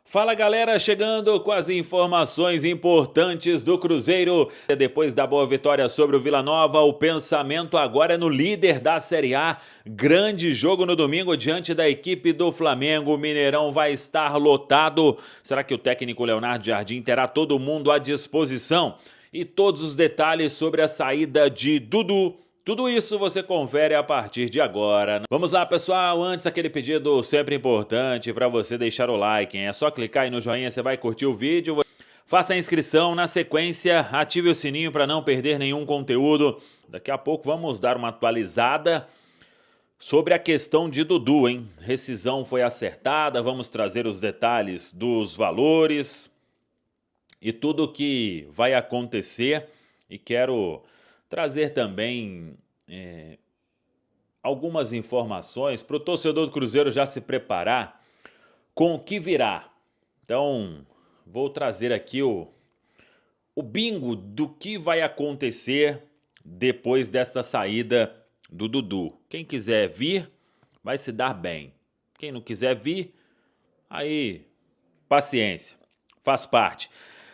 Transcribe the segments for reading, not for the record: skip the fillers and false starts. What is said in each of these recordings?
Fala galera, chegando com as informações importantes do Cruzeiro. Depois da boa vitória sobre o Vila Nova, o pensamento agora é no líder da Série A. Grande jogo no domingo diante da equipe do Flamengo. O Mineirão vai estar lotado. Será que o técnico Leonardo Jardim terá todo mundo à disposição? E todos os detalhes sobre a saída de Dudu. Tudo isso você confere a partir de agora. Vamos lá, pessoal. Antes, aquele pedido sempre importante para você deixar o like, hein? É só clicar aí no joinha, você vai curtir o vídeo. Faça a inscrição, na sequência, ative o sininho para não perder nenhum conteúdo. Daqui a pouco vamos dar uma atualizada sobre a questão de Dudu, hein? Rescisão foi acertada, vamos trazer os detalhes dos valores e tudo o que vai acontecer. E quero trazer também algumas informações para o torcedor do Cruzeiro já se preparar com o que virá. Então, vou trazer aqui o bingo do que vai acontecer depois desta saída do Dudu. Quem quiser vir, vai se dar bem. Quem não quiser vir, aí, paciência, faz parte.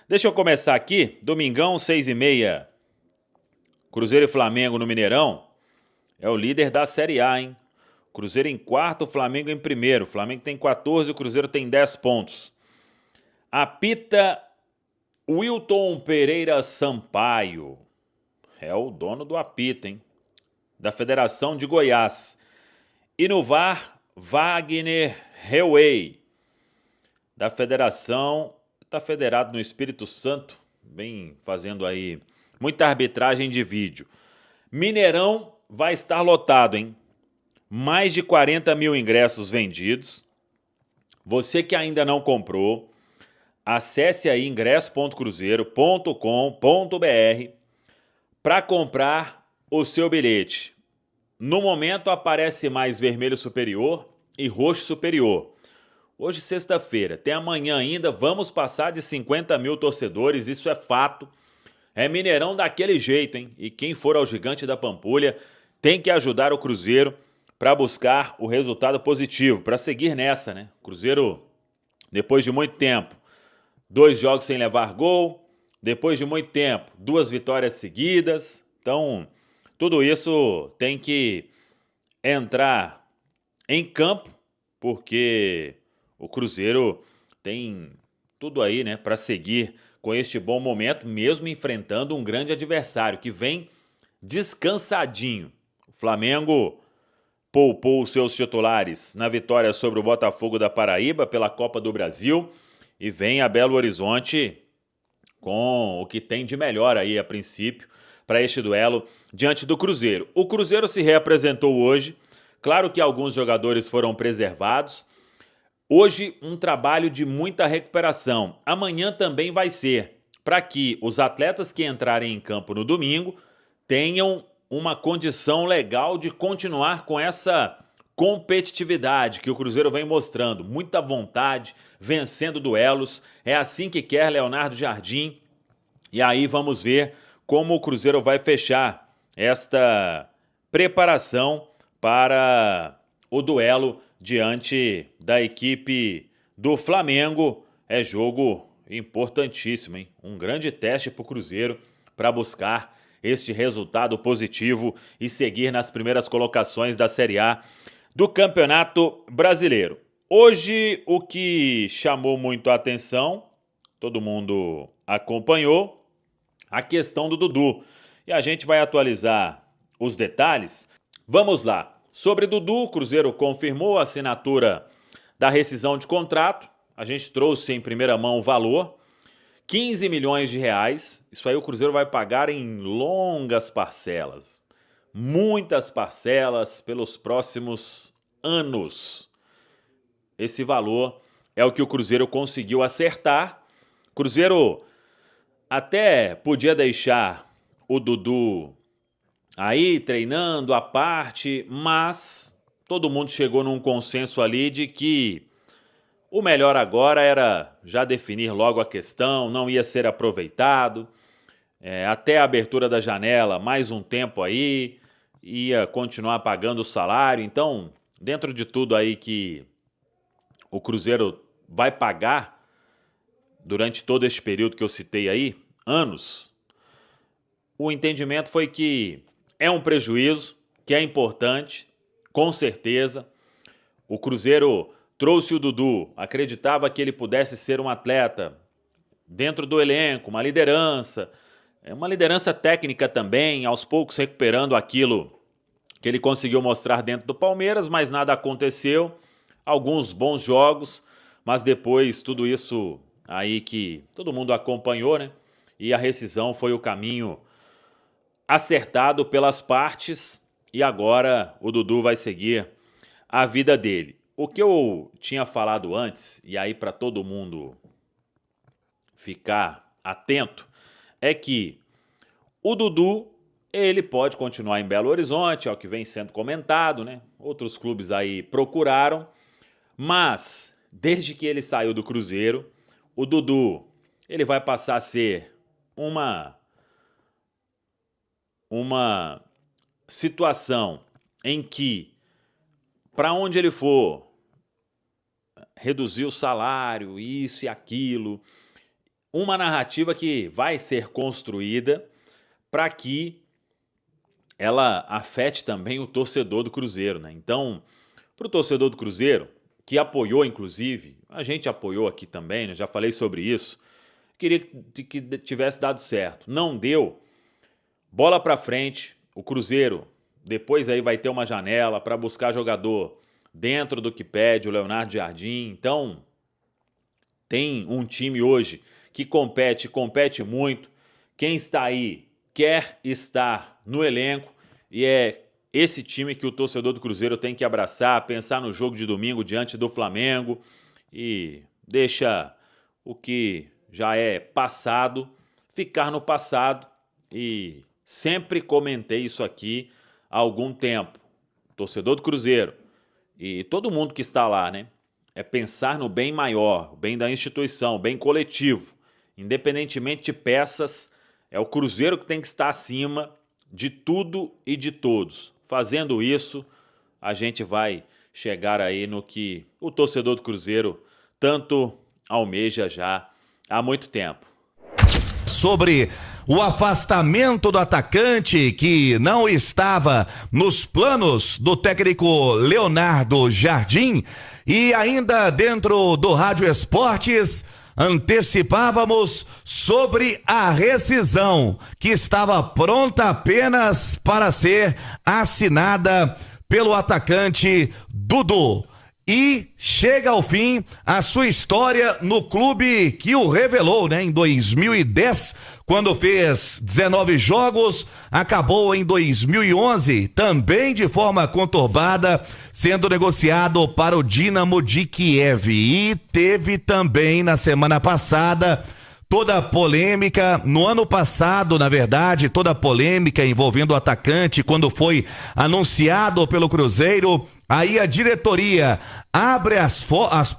Deixa eu começar aqui, domingão, 6h30. Cruzeiro e Flamengo no Mineirão é o líder da Série A, hein? Cruzeiro em quarto, Flamengo em primeiro. O Flamengo tem 14, o Cruzeiro tem 10 pontos. Apita Wilton Pereira Sampaio. É o dono do apita, hein? Da Federação de Goiás. E no VAR, Wagner Heuwey. Da Federação, está federado no Espírito Santo. Vem fazendo aí muita arbitragem de vídeo. Mineirão vai estar lotado, hein? Mais de 40 mil ingressos vendidos. Você que ainda não comprou, acesse aí ingresso.cruzeiro.com.br para comprar o seu bilhete. No momento aparece mais vermelho superior e roxo superior. Hoje, sexta-feira, até amanhã ainda, vamos passar de 50 mil torcedores, isso é fato. É Mineirão daquele jeito, hein? E quem for ao Gigante da Pampulha tem que ajudar o Cruzeiro para buscar o resultado positivo, para seguir nessa, né? Cruzeiro, depois de muito tempo, 2 jogos sem levar gol, depois de muito tempo, 2 vitórias seguidas. Então, tudo isso tem que entrar em campo, porque o Cruzeiro tem tudo aí, né, para seguir com este bom momento, mesmo enfrentando um grande adversário que vem descansadinho. O Flamengo poupou seus titulares na vitória sobre o Botafogo da Paraíba pela Copa do Brasil e vem a Belo Horizonte com o que tem de melhor aí a princípio para este duelo diante do Cruzeiro. O Cruzeiro se reapresentou hoje, claro que alguns jogadores foram preservados. Hoje, um trabalho de muita recuperação. Amanhã também vai ser, para que os atletas que entrarem em campo no domingo tenham uma condição legal de continuar com essa competitividade que o Cruzeiro vem mostrando. Muita vontade, vencendo duelos. É assim que quer Leonardo Jardim. E aí vamos ver como o Cruzeiro vai fechar esta preparação para o duelo diante da equipe do Flamengo. É jogo importantíssimo, hein? Um grande teste para o Cruzeiro para buscar este resultado positivo e seguir nas primeiras colocações da Série A do Campeonato Brasileiro. Hoje, o que chamou muito a atenção, todo mundo acompanhou, a questão do Dudu. E a gente vai atualizar os detalhes. Vamos lá. Sobre Dudu, o Cruzeiro confirmou a assinatura da rescisão de contrato. A gente trouxe em primeira mão o valor, 15 milhões de reais. Isso aí o Cruzeiro vai pagar em longas parcelas. Muitas parcelas pelos próximos anos. Esse valor é o que o Cruzeiro conseguiu acertar. O Cruzeiro até podia deixar o Dudu aí treinando à parte, mas todo mundo chegou num consenso ali de que o melhor agora era já definir logo a questão, não ia ser aproveitado, até a abertura da janela, mais um tempo aí, ia continuar pagando o salário. Então, dentro de tudo aí que o Cruzeiro vai pagar durante todo este período que eu citei aí, anos, o entendimento foi que é um prejuízo, que é importante, com certeza. O Cruzeiro trouxe o Dudu, acreditava que ele pudesse ser um atleta dentro do elenco, uma liderança técnica também, aos poucos recuperando aquilo que ele conseguiu mostrar dentro do Palmeiras, mas nada aconteceu. Alguns bons jogos, mas depois tudo isso aí que todo mundo acompanhou, né? E a rescisão foi o caminho acertado pelas partes e agora o Dudu vai seguir a vida dele. O que eu tinha falado antes, e aí para todo mundo ficar atento, é que o Dudu, ele pode continuar em Belo Horizonte, é o que vem sendo comentado, né? Outros clubes aí procuraram, mas desde que ele saiu do Cruzeiro, o Dudu, ele vai passar a ser uma situação em que, para onde ele for, reduzir o salário, isso e aquilo, uma narrativa que vai ser construída para que ela afete também o torcedor do Cruzeiro, né? Então, para o torcedor do Cruzeiro, que apoiou inclusive, a gente apoiou aqui também, né? Já falei sobre isso, queria que tivesse dado certo. Não deu, bola para frente, o Cruzeiro depois aí vai ter uma janela para buscar jogador dentro do que pede o Leonardo Jardim. Então, tem um time hoje que compete muito. Quem está aí quer estar no elenco e é esse time que o torcedor do Cruzeiro tem que abraçar, pensar no jogo de domingo diante do Flamengo e deixa o que já é passado ficar no passado. E sempre comentei isso aqui há algum tempo. Torcedor do Cruzeiro e todo mundo que está lá, né? É pensar no bem maior, o bem da instituição, o bem coletivo. Independentemente de peças, é o Cruzeiro que tem que estar acima de tudo e de todos. Fazendo isso, a gente vai chegar aí no que o torcedor do Cruzeiro tanto almeja já há muito tempo. Sobre o afastamento do atacante que não estava nos planos do técnico Leonardo Jardim, e ainda dentro do Rádio Esportes antecipávamos sobre a rescisão que estava pronta apenas para ser assinada pelo atacante Dudu. E chega ao fim a sua história no clube que o revelou, né? Em 2010, quando fez 19 jogos, acabou em 2011, também de forma conturbada, sendo negociado para o Dínamo de Kiev. E teve também na semana passada toda a polêmica, no ano passado, na verdade, toda a polêmica envolvendo o atacante, quando foi anunciado pelo Cruzeiro. Aí a diretoria abre as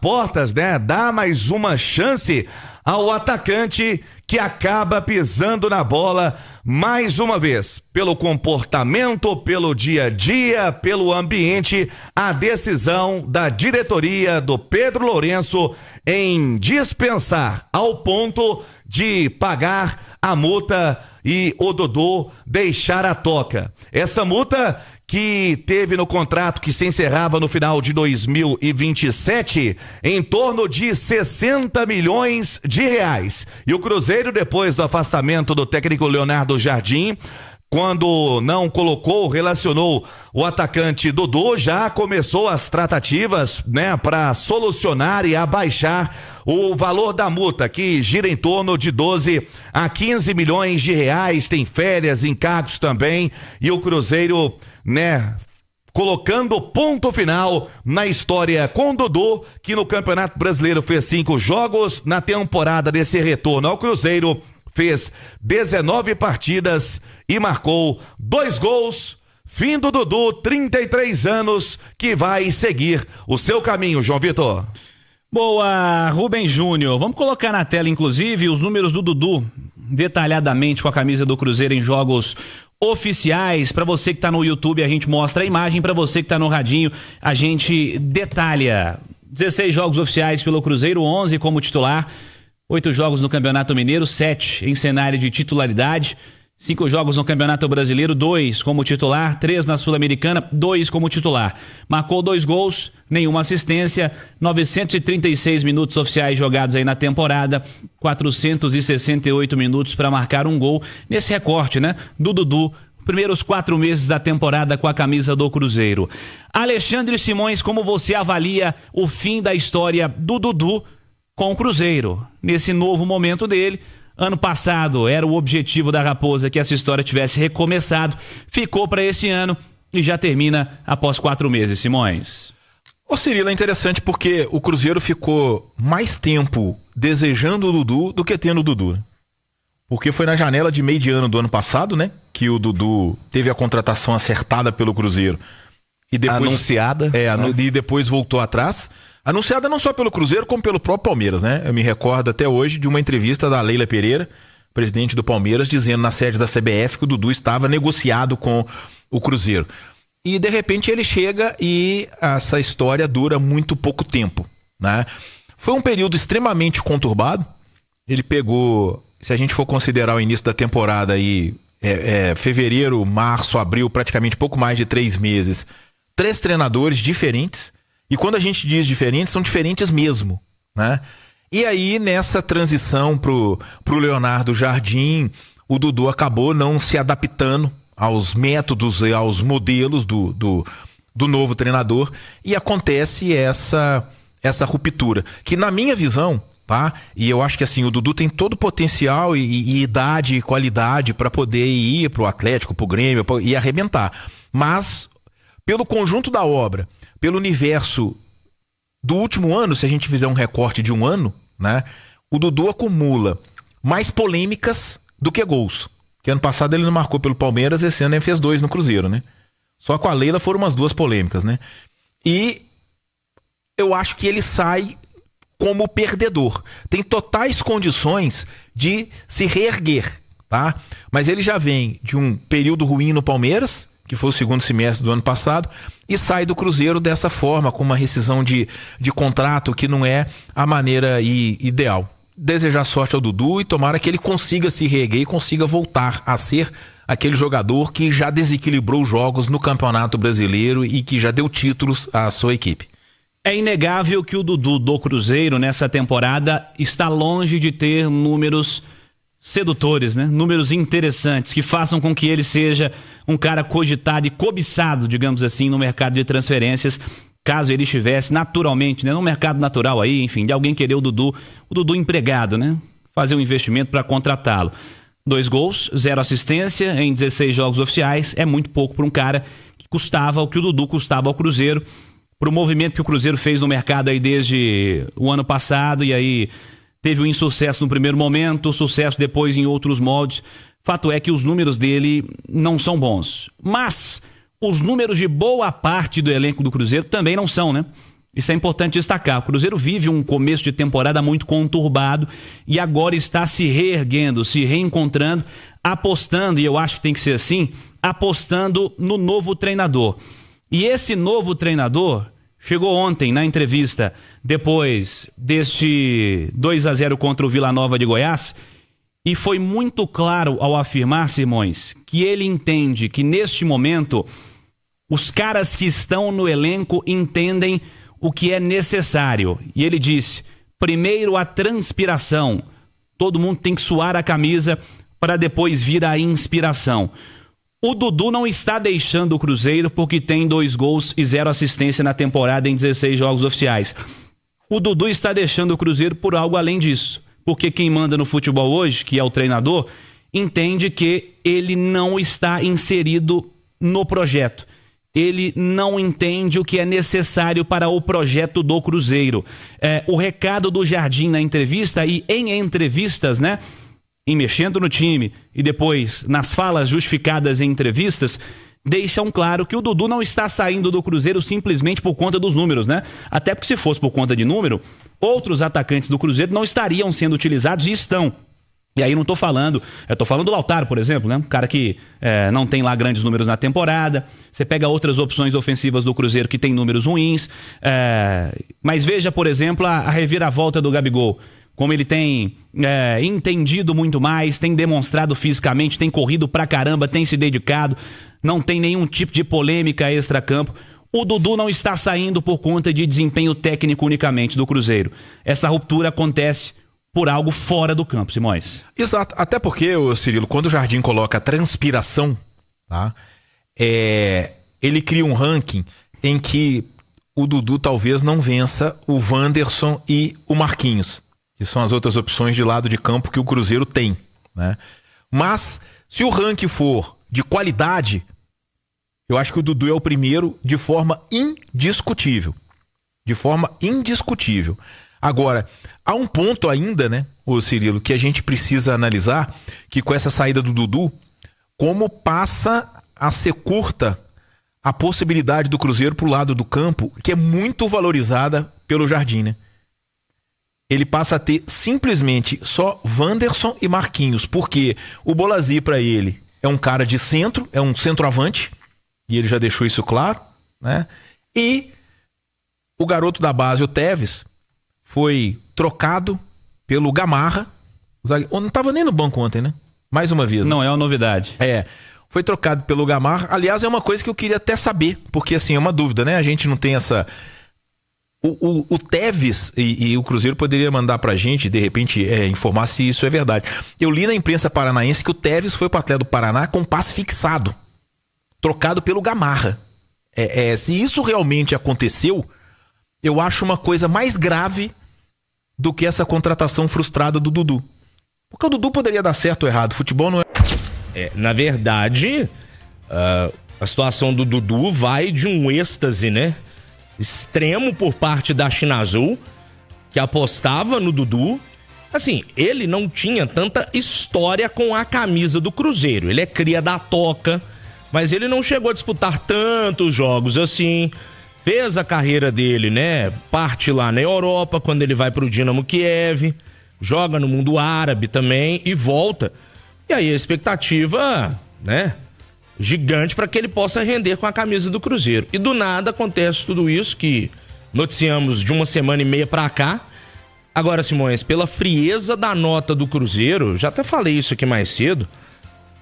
portas, né? Dá mais uma chance ao atacante, que acaba pisando na bola mais uma vez. Pelo comportamento, pelo dia a dia, pelo ambiente, a decisão da diretoria do Pedro Lourenço em dispensar ao ponto de pagar a multa e o Dudu deixar a toca. Essa multa que teve no contrato que se encerrava no final de 2027 em torno de 60 milhões de reais. E o Cruzeiro, depois do afastamento do técnico Leonardo Jardim, quando não relacionou o atacante Dudu, já começou as tratativas, né, para solucionar e abaixar o valor da multa, que gira em torno de 12 a 15 milhões de reais, tem férias, encargos também, e o Cruzeiro, né, colocando ponto final na história com o Dudu, que no Campeonato Brasileiro fez 5 jogos, na temporada desse retorno ao Cruzeiro fez 19 partidas e marcou 2 gols. Fim do Dudu, 33 anos, que vai seguir o seu caminho, João Vitor. Boa, Rubens Júnior. Vamos colocar na tela, inclusive, os números do Dudu, detalhadamente com a camisa do Cruzeiro em jogos oficiais. Para você que tá no YouTube, a gente mostra a imagem. Para você que tá no radinho, a gente detalha. 16 jogos oficiais pelo Cruzeiro, 11 como titular. 8 jogos no Campeonato Mineiro, 7 em cenário de titularidade. 5 jogos no Campeonato Brasileiro, 2 como titular, 3 na Sul-Americana, 2 como titular. Marcou 2 gols, nenhuma assistência, 936 minutos oficiais jogados aí na temporada, 468 minutos para marcar um gol nesse recorte, né, do Dudu. Primeiros 4 meses da temporada com a camisa do Cruzeiro. Alexandre Simões, como você avalia o fim da história do Dudu com o Cruzeiro? Nesse novo momento dele, ano passado era o objetivo da Raposa que essa história tivesse recomeçado, ficou para esse ano e já termina após 4 meses, Simões. Ô Cirilo, é interessante porque o Cruzeiro ficou mais tempo desejando o Dudu do que tendo o Dudu. Porque foi na janela de meio de ano do ano passado, né, que o Dudu teve a contratação acertada pelo Cruzeiro. E depois, anunciada. E depois voltou atrás. Anunciada não só pelo Cruzeiro, como pelo próprio Palmeiras, né? Eu me recordo até hoje de uma entrevista da Leila Pereira, presidente do Palmeiras, dizendo na sede da CBF que o Dudu estava negociado com o Cruzeiro. E de repente ele chega e essa história dura muito pouco tempo, né? Foi um período extremamente conturbado. Ele pegou, se a gente for considerar o início da temporada aí, fevereiro, março, abril, praticamente pouco mais de 3 meses, 3 treinadores diferentes. E quando a gente diz diferentes, são diferentes mesmo, né? E aí, nessa transição pro Leonardo Jardim, o Dudu acabou não se adaptando aos métodos e aos modelos do novo treinador. E acontece essa ruptura, que na minha visão, tá? E eu acho que assim, o Dudu tem todo o potencial e idade e qualidade para poder ir pro Atlético, pro Grêmio e arrebentar. Mas, pelo conjunto da obra, pelo universo do último ano, se a gente fizer um recorte de um ano, né, o Dudu acumula mais polêmicas do que gols. Porque ano passado ele não marcou pelo Palmeiras, esse ano ele fez 2 no Cruzeiro, né? Só com a Leila foram umas 2 polêmicas, né? E eu acho que ele sai como perdedor. Tem totais condições de se reerguer, tá? Mas ele já vem de um período ruim no Palmeiras, que foi o segundo semestre do ano passado, e sai do Cruzeiro dessa forma, com uma rescisão de contrato que não é a maneira ideal. Desejar sorte ao Dudu e tomara que ele consiga se reerguer e consiga voltar a ser aquele jogador que já desequilibrou jogos no Campeonato Brasileiro e que já deu títulos à sua equipe. É inegável que o Dudu do Cruzeiro nessa temporada está longe de ter números sedutores, né? Números interessantes que façam com que ele seja um cara cogitado e cobiçado, digamos assim, no mercado de transferências, caso ele estivesse naturalmente, né, no mercado natural aí, enfim, de alguém querer o Dudu empregado, né? Fazer um investimento para contratá-lo. 2 gols, 0 assistência em 16 jogos oficiais, é muito pouco para um cara que custava o que o Dudu custava ao Cruzeiro, pro movimento que o Cruzeiro fez no mercado aí desde o ano passado, e aí teve um insucesso no primeiro momento, sucesso depois em outros moldes. Fato é que os números dele não são bons. Mas os números de boa parte do elenco do Cruzeiro também não são, né? Isso é importante destacar. O Cruzeiro vive um começo de temporada muito conturbado e agora está se reerguendo, se reencontrando, apostando, e eu acho que tem que ser assim, apostando no novo treinador. E esse novo treinador chegou ontem na entrevista, depois deste 2-0 contra o Vila Nova de Goiás, e foi muito claro ao afirmar, Simões, que ele entende que neste momento os caras que estão no elenco entendem o que é necessário. E ele disse, primeiro a transpiração, todo mundo tem que suar a camisa para depois vir a inspiração. O Dudu não está deixando o Cruzeiro porque tem 2 gols e 0 assistência na temporada em 16 jogos oficiais. O Dudu está deixando o Cruzeiro por algo além disso. Porque quem manda no futebol hoje, que é o treinador, entende que ele não está inserido no projeto. Ele não entende o que é necessário para o projeto do Cruzeiro. O recado do Jardim na entrevista e em entrevistas, né? Em mexendo no time e depois nas falas justificadas em entrevistas, deixam claro que o Dudu não está saindo do Cruzeiro simplesmente por conta dos números, né? Até porque se fosse por conta de número, outros atacantes do Cruzeiro não estariam sendo utilizados e estão. E aí não tô falando, eu tô falando do Lautaro, por exemplo, né? Um cara que não tem lá grandes números na temporada. Você pega outras opções ofensivas do Cruzeiro que tem números ruins. Mas veja, por exemplo, a reviravolta do Gabigol. como ele tem entendido muito mais, tem demonstrado fisicamente, tem corrido pra caramba, tem se dedicado, não tem nenhum tipo de polêmica extra-campo. O Dudu não está saindo por conta de desempenho técnico unicamente do Cruzeiro. Essa ruptura acontece por algo fora do campo, Simões. Exato, até porque, Cirilo, quando o Jardim coloca a transpiração, tá? Ele cria um ranking em que o Dudu talvez não vença o Wanderson e o Marquinhos, que são as outras opções de lado de campo que o Cruzeiro tem, né? Mas, se o ranking for de qualidade, eu acho que o Dudu é o primeiro de forma indiscutível. De forma indiscutível. Agora, há um ponto ainda, né, ô Cirilo, que a gente precisa analisar, que com essa saída do Dudu, como passa a ser curta a possibilidade do Cruzeiro pro lado do campo, que é muito valorizada pelo Jardim, né? Ele passa a ter simplesmente só Wanderson e Marquinhos, porque o Bolazzi para ele é um cara de centro, é um centroavante, e ele já deixou isso claro, né? E o garoto da base, o Teves, foi trocado pelo Gamarra. Não estava nem no banco ontem, né? Mais uma vez. Não é uma novidade. Foi trocado pelo Gamarra. Aliás, é uma coisa que eu queria até saber, porque assim, é uma dúvida, né? A gente não tem essa... O Teves e o Cruzeiro poderia mandar pra gente, de repente, informar se isso é verdade. Eu li na imprensa paranaense que o Teves foi pro Atlético do Paraná com passe fixado, trocado pelo Gamarra. Se isso realmente aconteceu, eu acho uma coisa mais grave do que essa contratação frustrada do Dudu. Porque o Dudu poderia dar certo ou errado. Futebol não é... Na verdade, a situação do Dudu vai de um êxtase, né? Extremo por parte da China Azul, que apostava no Dudu. Assim, ele não tinha tanta história com a camisa do Cruzeiro. Ele é cria da Toca, mas ele não chegou a disputar tantos jogos assim. Fez a carreira dele, né? Parte lá na Europa, quando ele vai pro Dinamo Kiev, joga no mundo árabe também e volta. E aí a expectativa, né? Gigante para que ele possa render com a camisa do Cruzeiro. E do nada acontece tudo isso que noticiamos de uma semana e meia para cá. Agora, Simões, pela frieza da nota do Cruzeiro, já até falei isso aqui mais cedo,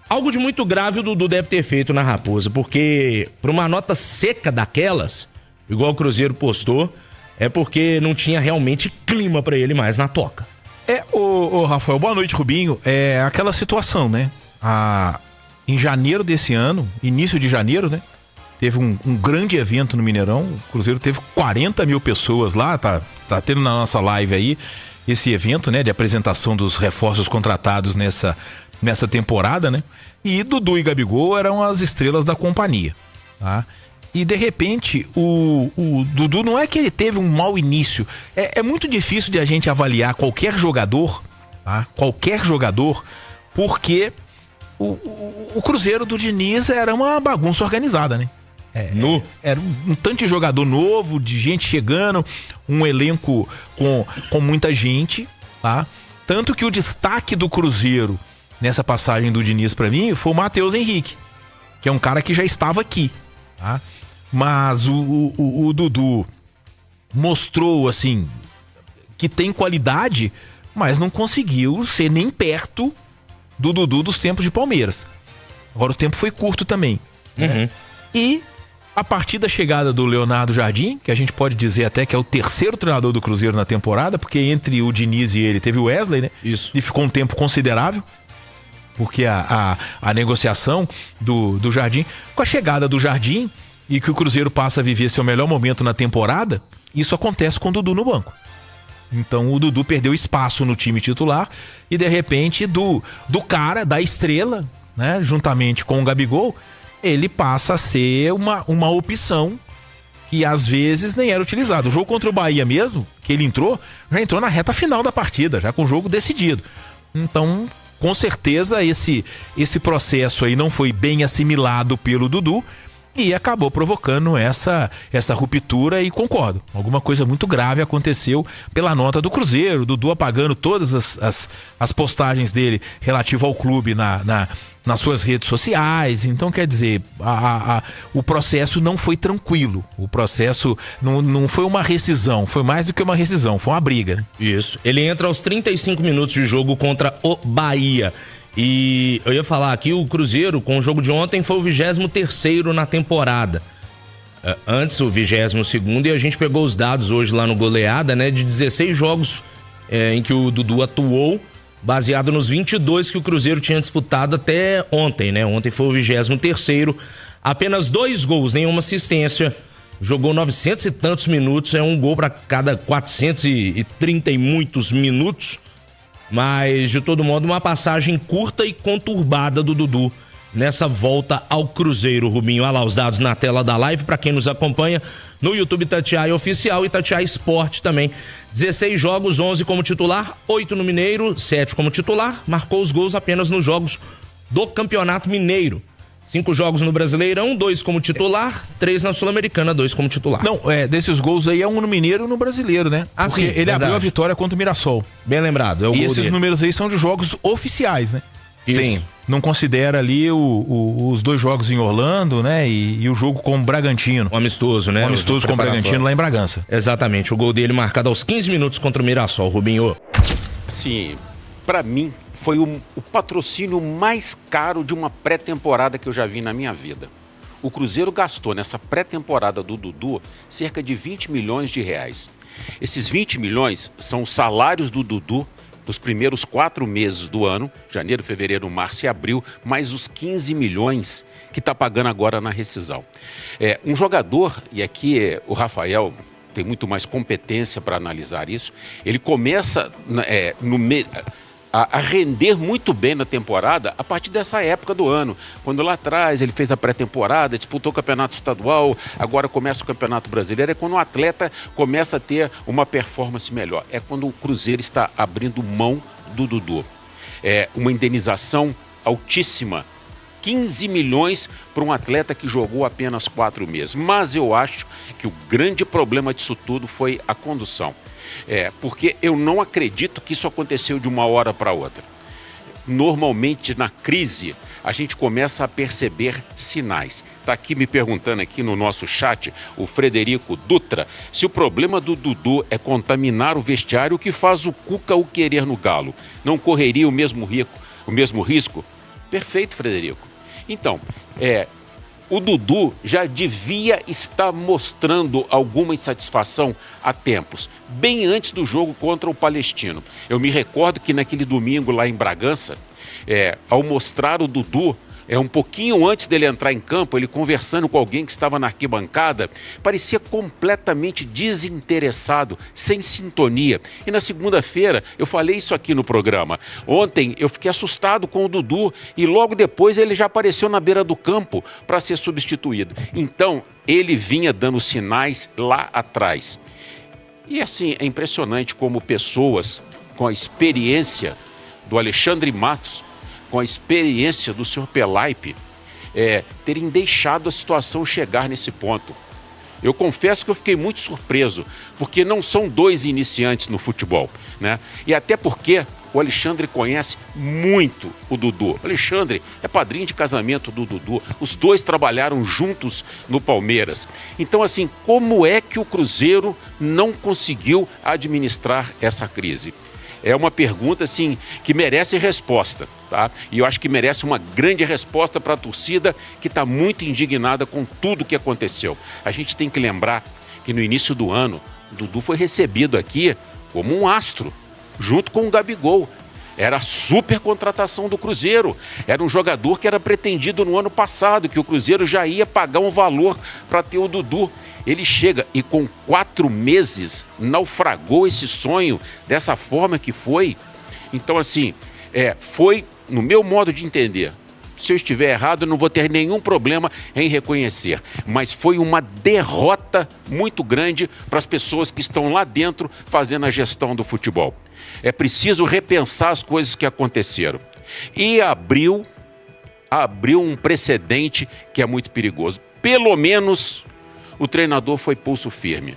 algo de muito grave o Dudu deve ter feito na Raposa, porque por uma nota seca daquelas, igual o Cruzeiro postou, é porque não tinha realmente clima para ele mais na Toca. Ô Rafael, boa noite, Rubinho. É aquela situação, né? Em janeiro desse ano, início de janeiro, né? Teve um grande evento no Mineirão. O Cruzeiro teve 40 mil pessoas lá. Tá tendo na nossa live aí esse evento, né? De apresentação dos reforços contratados nessa temporada, né? E Dudu e Gabigol eram as estrelas da companhia, tá? E de repente o Dudu não é que ele teve um mau início. É muito difícil de a gente avaliar qualquer jogador, tá? Qualquer jogador, porque o Cruzeiro do Diniz era uma bagunça organizada, né? Era um tanto de jogador novo, de gente chegando, um elenco com muita gente, tá? Tanto que o destaque do Cruzeiro nessa passagem do Diniz pra mim foi o Matheus Henrique, que é um cara que já estava aqui, tá? Mas o Dudu mostrou, assim, que tem qualidade, mas não conseguiu ser nem perto do Dudu dos tempos de Palmeiras. Agora o tempo foi curto também. Uhum. E a partir da chegada do Leonardo Jardim, que a gente pode dizer até que é o terceiro treinador do Cruzeiro na temporada, porque entre o Diniz e ele teve o Wesley, né? Isso. E ficou um tempo considerável, porque a negociação do Jardim, com a chegada do Jardim e que o Cruzeiro passa a viver seu melhor momento na temporada, isso acontece com o Dudu no banco. Então o Dudu perdeu espaço no time titular e de repente do cara, da estrela, né, juntamente com o Gabigol, ele passa a ser uma opção que às vezes nem era utilizado. O jogo contra o Bahia mesmo, que ele já entrou na reta final da partida, já com o jogo decidido. Então, com certeza esse processo aí não foi bem assimilado pelo Dudu e acabou provocando essa ruptura, e concordo, alguma coisa muito grave aconteceu pela nota do Cruzeiro, o Dudu apagando todas as postagens dele relativo ao clube nas suas redes sociais. Então, quer dizer, o processo não foi tranquilo, o processo não foi uma rescisão, foi mais do que uma rescisão, foi uma briga, né? Isso, ele entra aos 35 minutos de jogo contra o Bahia. E eu ia falar aqui, o Cruzeiro, com o jogo de ontem, foi o 23º na temporada. Antes, o 22º, e a gente pegou os dados hoje lá no Goleada, né? De 16 jogos em que o Dudu atuou, baseado nos 22 que o Cruzeiro tinha disputado até ontem, né? Ontem foi o 23º, apenas 2 gols, nenhuma assistência. Jogou 900 e tantos minutos, é um gol para cada 430 e muitos minutos. Mas, de todo modo, uma passagem curta e conturbada do Dudu nessa volta ao Cruzeiro, Rubinho. Olha lá os dados na tela da live para quem nos acompanha no YouTube Itatiaia Oficial e Itatiaia Esporte também. 16 jogos, 11 como titular, 8 no Mineiro, 7 como titular. Marcou os gols apenas nos jogos do Campeonato Mineiro. 5 jogos no Brasileirão, 2 como titular, 3 na Sul-Americana, 2 como titular. Não, desses gols aí é um no Mineiro e um no Brasileiro, né? Ah, porque sim, ele verdade. abriu a vitória contra o Mirassol. Bem lembrado, é o E gol esses dele. números aí são de jogos oficiais, né? Sim. Não considera ali os 2 jogos em Orlando, né? E o jogo com o Bragantino. Um amistoso, né? Um amistoso com o Bragantino lá em Bragança. Exatamente, o gol dele marcado aos 15 minutos contra o Mirassol, Rubinho. Assim, para mim, foi o patrocínio mais caro de uma pré-temporada que eu já vi na minha vida. O Cruzeiro gastou nessa pré-temporada do Dudu cerca de 20 milhões de reais. Esses 20 milhões são os salários do Dudu nos primeiros 4 meses do ano, janeiro, fevereiro, março e abril, mais os 15 milhões que está pagando agora na rescisão. Um jogador, e aqui o Rafael tem muito mais competência para analisar isso, ele começa a render muito bem na temporada a partir dessa época do ano, quando lá atrás ele fez a pré-temporada, disputou o campeonato estadual, agora começa o campeonato brasileiro, é quando o atleta começa a ter uma performance melhor, é quando o Cruzeiro está abrindo mão do Dudu. Uma indenização altíssima, 15 milhões para um atleta que jogou apenas 4 meses, mas eu acho que o grande problema disso tudo foi a condução. Porque eu não acredito que isso aconteceu de uma hora para outra. Normalmente, na crise, a gente começa a perceber sinais. Está aqui me perguntando aqui no nosso chat, o Frederico Dutra, se o problema do Dudu é contaminar o vestiário, o que faz o Cuca o querer no Galo? Não correria o mesmo risco? Perfeito, Frederico. Então, o Dudu já devia estar mostrando alguma insatisfação há tempos, bem antes do jogo contra o Palestino. Eu me recordo que naquele domingo lá em Bragança, ao mostrar o Dudu, um pouquinho antes dele entrar em campo, ele conversando com alguém que estava na arquibancada, parecia completamente desinteressado, sem sintonia. E na segunda-feira, eu falei isso aqui no programa. Ontem eu fiquei assustado com o Dudu e logo depois ele já apareceu na beira do campo para ser substituído. Então, ele vinha dando sinais lá atrás. E assim, é impressionante como pessoas com a experiência do Alexandre Matos, com a experiência do Sr. Pelaipe, terem deixado a situação chegar nesse ponto. Eu confesso que eu fiquei muito surpreso, porque não são 2 iniciantes no futebol, né? E até porque o Alexandre conhece muito o Dudu. O Alexandre é padrinho de casamento do Dudu. Os 2 trabalharam juntos no Palmeiras. Então, assim, como é que o Cruzeiro não conseguiu administrar essa crise? É uma pergunta, assim, que merece resposta, tá? E eu acho que merece uma grande resposta para a torcida que está muito indignada com tudo que aconteceu. A gente tem que lembrar que no início do ano, o Dudu foi recebido aqui como um astro, junto com o Gabigol. Era a super contratação do Cruzeiro. Era um jogador que era pretendido no ano passado, que o Cruzeiro já ia pagar um valor para ter o Dudu. Ele chega e com 4 meses naufragou esse sonho dessa forma que foi. Então, assim, foi, no meu modo de entender, se eu estiver errado, eu não vou ter nenhum problema em reconhecer. Mas foi uma derrota muito grande para as pessoas que estão lá dentro fazendo a gestão do futebol. É preciso repensar as coisas que aconteceram. E abriu um precedente que é muito perigoso. pelo menos o treinador foi pulso firme.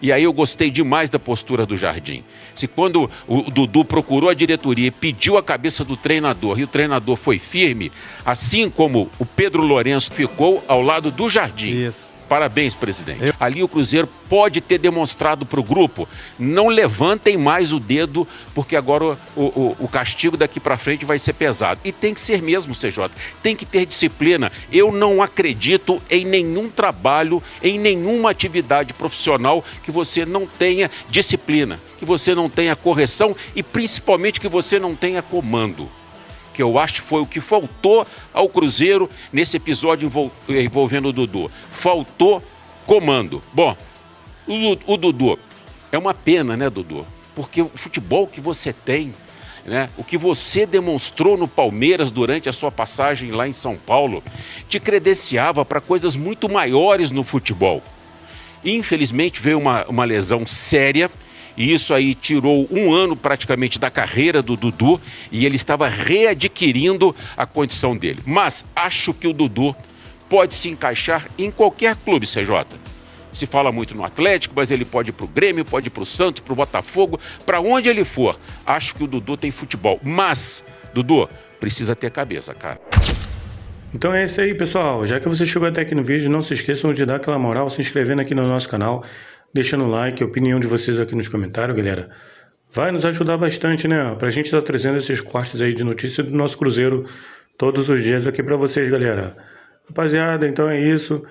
E aí eu gostei demais da postura do Jardim. Se quando o Dudu procurou a diretoria e pediu a cabeça do treinador e o treinador foi firme, assim como o Pedro Lourenço ficou ao lado do Jardim. Isso. Parabéns, presidente. Ali o Cruzeiro pode ter demonstrado para o grupo, não levantem mais o dedo, porque agora o castigo daqui para frente vai ser pesado. E tem que ser mesmo, CJ. Tem que ter disciplina. Eu não acredito em nenhum trabalho, em nenhuma atividade profissional que você não tenha disciplina, que você não tenha correção e principalmente que você não tenha comando. Que eu acho que foi o que faltou ao Cruzeiro nesse episódio envolvendo o Dudu. Faltou comando. Bom, o Dudu, é uma pena, né, Dudu? Porque o futebol que você tem, né, o que você demonstrou no Palmeiras durante a sua passagem lá em São Paulo, te credenciava para coisas muito maiores no futebol. Infelizmente veio uma lesão séria, e isso aí tirou um ano praticamente da carreira do Dudu e ele estava readquirindo a condição dele. Mas acho que o Dudu pode se encaixar em qualquer clube, CJ. Se fala muito no Atlético, mas ele pode ir para o Grêmio, pode ir para o Santos, para o Botafogo, para onde ele for. Acho que o Dudu tem futebol. Mas, Dudu, precisa ter cabeça, cara. Então é isso aí, pessoal. Já que você chegou até aqui no vídeo, não se esqueçam de dar aquela moral, se inscrevendo aqui no nosso canal, deixando o like, a opinião de vocês aqui nos comentários, galera. Vai nos ajudar bastante, né? Pra gente estar trazendo esses cortes aí de notícia do nosso Cruzeiro todos os dias aqui pra vocês, galera. Rapaziada, então é isso.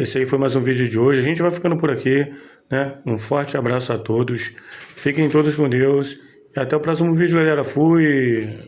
Esse aí foi mais um vídeo de hoje. A gente vai ficando por aqui, né? Um forte abraço a todos. Fiquem todos com Deus. E até o próximo vídeo, galera. Fui!